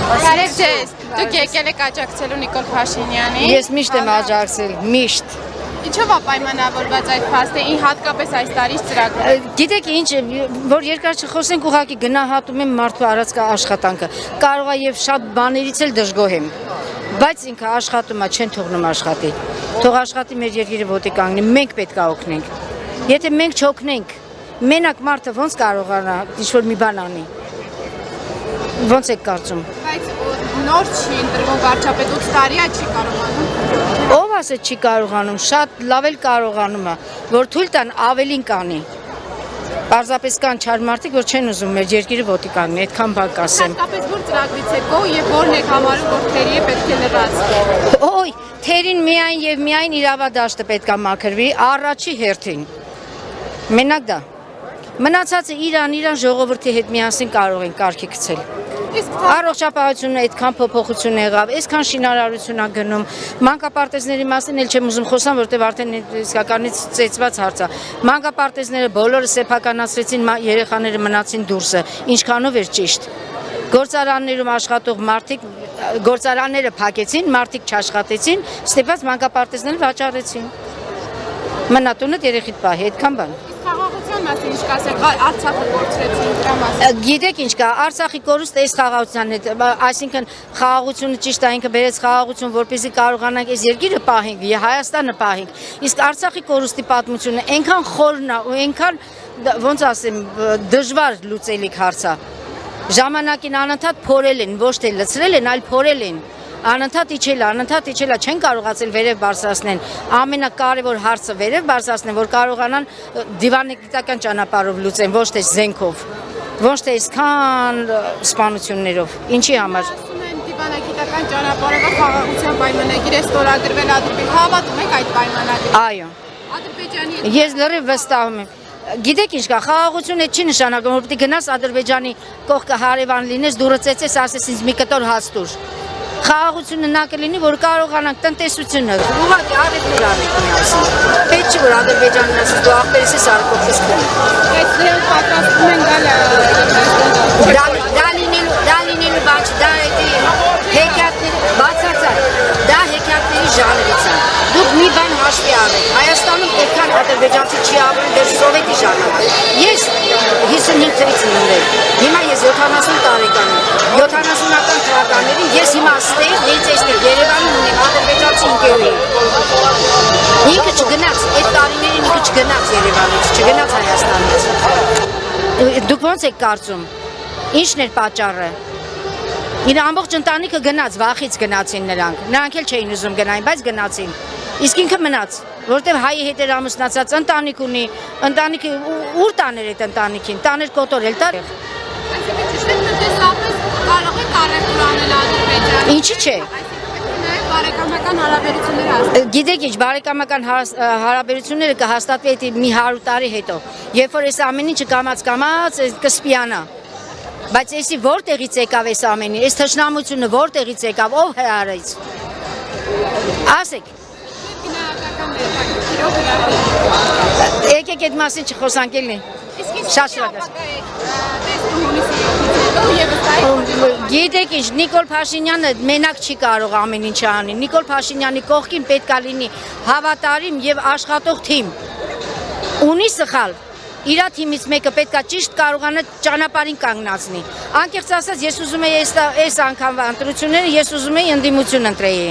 Կարեք ձեզ, դուք եկել եք աջակցելու Նիկոլ Փաշինյանին։ Ես միշտ եմ աջակցել, միշտ։ Ինչով է պայմանավորված այդ փաստը, հատկապես այս տարի ծրագրը։ Գիտեք ինչ, որ երկար չխոսենք, ուղղակի գնահատում եմ մարդու արած աշխատանքը։ Կարող է եւ շատ բաներից էլ դժգոհ եմ, բայց ինքը աշխատում է, չեն թողնում աշխատի։ Թող աշխատի մեր երկիրը ոտի կանգնի, մենք պետք է օգնենք։ Եթե մենք չօգնենք, մենակ մարդը ոնց կարողանա ինչ-որ մի բան անի։ Ոնց եք կարծում։ Բայց նոր չի ընտրվում վարչապետ 8 տարի է չի կարողանում։ Ով ասեց չի կարողանում, շատ լավ էլ կարողանում է, որ թույլ տան ավելին կանի։ Պարզապես կան չար մարդիկ, որ չեն ուզում մեր երկիրը ոտի կանգնի, այդքան բան կասեմ։ Հատկապես որ ծրագրից է գոհ եւ որն եք համարում, որ թերի է պետք է լրացվի։ Օй, թերին միայն եւ միայն իրավադաշտը պետք է մաքրվի, առաջի հերթին։ Մենակ դա։ Մնացածը իրան ժողովրդի հետ միասին կարող են կարգի գցել։ Առողջապահությունը այդքան փոփոխություն եղավ, այսքան շինարարություն ա գնում, մանկապարտեզների մասին էլ չեմ ուզում խոսամ, որտեղ արդեն իսկականից ծեծված հարց է։ Մանկապարտեզները բոլորը սեփականացրեցին, երեխաները մնացին դուրսը, ինչքանով էր ճիշտ։ Գործարաններում աշխատող մարդիկ, գործարանները փակեցին, մարդիկ չաշխատեցին, ստիպված մանկապարտեզները վաճառեցին։ Մնատունը երեխիդ պահի, այդքան բան։ Խաղաղության մասին ինչ կասեք, Արցախը կորցրեցին դրա մասին։ Գիտեք ինչ կա, Արցախի կորուստը այս խաղաղությանն է, այսինքն խաղաղությունը ճիշտ է, ինքը բերեց խաղաղություն, որպեսզի կարողանանք այս երկիրը պահենք, Հայաստանը պահենք։ Իսկ Արցախի կորուստի պատմությունը այնքան խորն է ու այնքան ոնց ասեմ, դժվար լուծելիք հարց է։ Ժամանակին անընդհատ փորել են, ոչ թե լցրել են, այլ փորել են։ Անընդհատ իջել է, չեն կարողացել վերև բարձրացնեն։ Ամենակարևոր հարցը վերև բարձրացնեն, որ կարողանան դիվանագիտական ճանապարհով լուծեն, ոչ թե զենքով, ոչ թե այսքան սպանություններով։ Ինչի համար։ Ասում են դիվանագիտական ճանապարհով խաղաղության պայմանագիր է ստորագրվել Ադրբեջանը։ Հավատում եք այդ պայմանագրին։ Այո։ Ադրբեջանի Ես լրիվ վստահում եմ։ Գիտեք ինչ կա, խաղաղությունը չի նշանակում, որ պետք է գնաս Ադրբեջանի կողքը հարևան լինես, դուրը ծեծես, ասես ինձ մի կտոր հաց տուր։ Խաղաղությունը նա կլինի, որ կարողանանք տնտեսությունը ուղղակի արևմուտք անենք միասին։ Պետք չի որ Ադրբեջանն ասես դու ախպերս ես արկոքս քնի։ Բայց դրանք պատրաստվում են գալ Դա լինելու բան չի, դա հեքիաթների բացարձակ, դա հեքիաթների ժանրից է։ Դուք մի բան հաշվի առեք, Հայաստանում այդքան ադրբեջանցի չի ապրել դեռ սովետի ժամանակ։ Ես 55 թվականից եմ, հիմա ես 70 տարեկան եմ, 70-ական թվականներին ես հիմա ստեղ, հենց այստեղ Երևանում ունեմ ադրբեջանցի ընկերուհի։ Ինքը չգնաց, այդ տարիներին ինքը չգնաց Երևանից, չգնաց Հայաստանից։ Դուք ո՞նց եք կարծում, ինչն էր պատճառը։ Իր ամբողջ ընտանիքը գնաց, վախից գնացին նրանք էլ չէին ուզում գնային, բայց գնացին։ Իսկ ինքը մնաց, որտեղ հայի հետ էր ամուսնացած, ընտանիք ունի, ընտանիքը ուր տաներ այդ ընտանիքին, տաներ կոտորել տար։ Այսինքն ճիշտ է տնտեսապես կարող եք առևտուր անել Ադրբեջանը։ Ինչի՞ չէ։ Այսինքն բարեկամական հարաբերություններ հաստատել։ Գիտեք ինչ, բարեկամական հարաբերությունները կհաստատվի այդ մի 100 տարի հետո, երբ որ այս ամեն ինչը կամաց կսպիանա։ Բայց էսի որտեղից եկավ այս ամենը, այս թշնամությունը որտեղից եկավ, ով հրարեց։ Ասեք։ Եկեք այդ մասին չխոսանք էլի։ Շատ շնորհակալ։ Գիտեք ինչ, Նիկոլ Փաշինյանը մենակ չի կարող ամեն ինչ անի։ Նիկոլ Փաշինյանի կողքին պետք է լինի հավատարիմ եւ աշխատող թիմ։ Ունի սխալ։ Իրա թիմից մեկը պետք է ճիշտ կարողանա ճանապարհին կանգնացնի։ Անկեղծ ասած, ես ուզում եի այս անգամվա ընտրությունները, ես ուզում եի ընդդիմություն ընտրեի։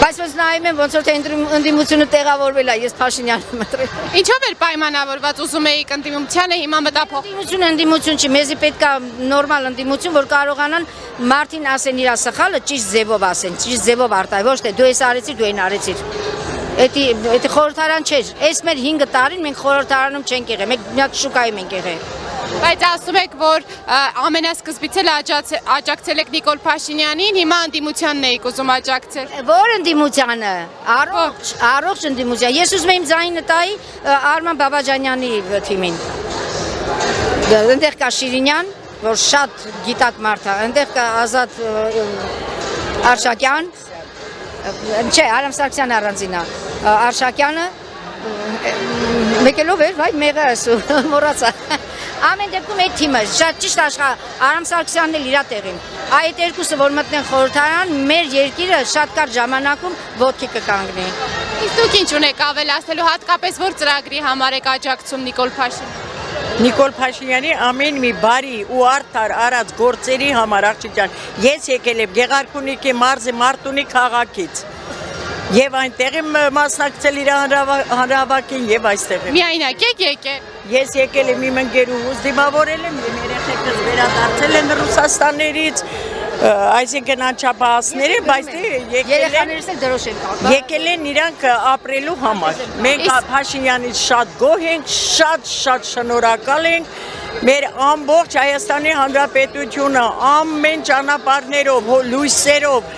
Բայց ոնց նայում եմ, ոնց որ թե ընդդիմությունը տեղավորվել է, ես Փաշինյանն եմ ընտրել։ Ինչով էր պայմանավորված, ուզում էիք ընդդիմությանը, հիմա մտափոխ։ Ընդդիմություն չի, մեզի պետք է նորմալ ընդդիմություն, որ կարողանան մարդին ասեն իր սխալը ճիշտ ձևով ասեն, ճիշտ ձևով արտահայտեն, ոչ թե դու ես արեցիր, դու այն արեցիր։ Էդի խորհրդարան չէր, այս մեր 5 տարին մենք խորհրդարանում չենք եղել, մենք միակ շուկայում ենք եղել։ Բայց ասում եք, որ ամենասկզբից էլ աջակցել եք Նիկոլ Փաշինյանին, հիմա ընդդիմությանն եք ուզում աջակցել։ Որ ընդդիմությանը, առողջ ընդդիմության։ Ես ուզում եմ ձայնը տայի Արման Բաբաջանյանի թիմին։ Այնտեղ կա Շիրինյան, որ շատ գիտակ մարդ է, այնտեղ կա Ազատ Արշակյան, չէ, Արամ Սարգսյանը առանձին է, Արշակյանը, մեկելով էր, վայ, մեղա ասու, մոռացա։ Ամեն դեպքում այդ թիմը շատ ճիշտ Արամ Սարգսյանն էլ իրա տեղին։ այդ երկուսը որ մտնեն խորհրդարան, մեր երկիրը շատ կարճ ժամանակում ոտքի կկանգնի։ Իսկ դուք ինչ ունեք ավելացնելու, հատկապես որ ծրագրի համար եք աջակցում Նիկոլ Փաշինյանին։ Նիկոլ Փաշինյանի ամեն մի բարի ու արդար արած գործերի համար աղջիկյան, ես եկել եմ Գեղարքունիքի մարզի Մարտունի քաղաքից եւ այնտեղ եմ մասնակցել իր հանրահավաքին եւ այստեղ եմ։ Միայնակ եք եկել։ Ես եկել եմ իմ ընկերուհուս դիմավորել եմ, իմ երեխեքս վերադարձել են Ռուսաստաններից, այսինքն անչափահասները, բայց Երեխաներս էլ դրոշ են կապել։ եկել են իրանք ապրելու համար։ Մենք Փաշինյանից շատ գոհ ենք, շատ շնորհակալ ենք։ Մեր ամբողջ Հայաստանի Հանրապետությունը ամեն ճանապարհներով, լույսերով,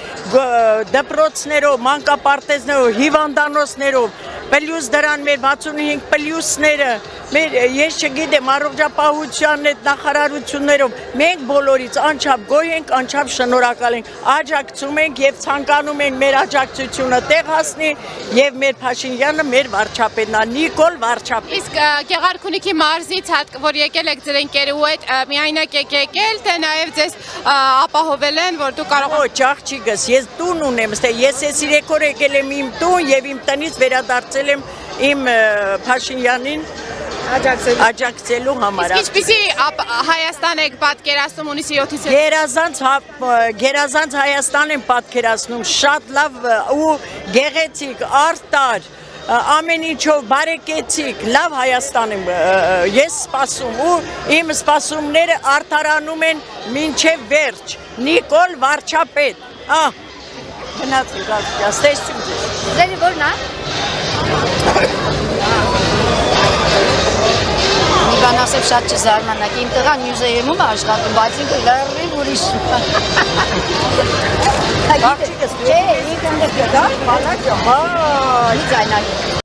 դպրոցներով, մանկապարտեզներով, հիվանդանոցներով, պլյուս դրան մեր 65 պլյուսները, ես չգիտեմ, առողջապահության այդ նախարարություններով, մենք բոլորից անչափ գոհ ենք, անչափ շնորհակալ ենք, աջակցում ենք եւ ցանկանում ենք մեր աջակցությունը տեղ հասնի եւ մեր Փաշինյանը մեր վարչապետն է, Նիկոլ վարչապետ։ Իսկ Գեղարքունիքի մարզից որ եկել եք ձեր ընկերու հետ միայնակ եք եկել, թե նաեւ ձեզ ապահովել են, որ դու կարող Ոչ, աղջիկս, ես տուն ունեմ, ես այս 3 օր եկել եմ իմ տուն եւ իմ տնից վերադարձել եմ իմ Փաշինյանին աջակցելու համար։ Իսկ ինչպիսի Հայաստան եք պատկերացնում հունիսի 7-ից։ Գերազանց Հայաստան եմ պատկերացնում, շատ լավ ու գեղեցիկ, արդար, ամեն ինչով բարեկեցիկ, լավ Հայաստան եմ ես սպասում ու իմ սպասումները արդարանում են մինչև վերջ։ Նիկոլ վարչապետ։ Գնացի, ստեսություն ձեզ։ Ձերի որն է։ Մի բան ասեմ շատ չզարմանաք, իմ տղան մյուզեյում է աշխատում, բայց ինքը լրիվ ուրիշ։ Աղջիկս, Չէ, ինքը ընդդեմ դա, բանակ, մի ձայնակ։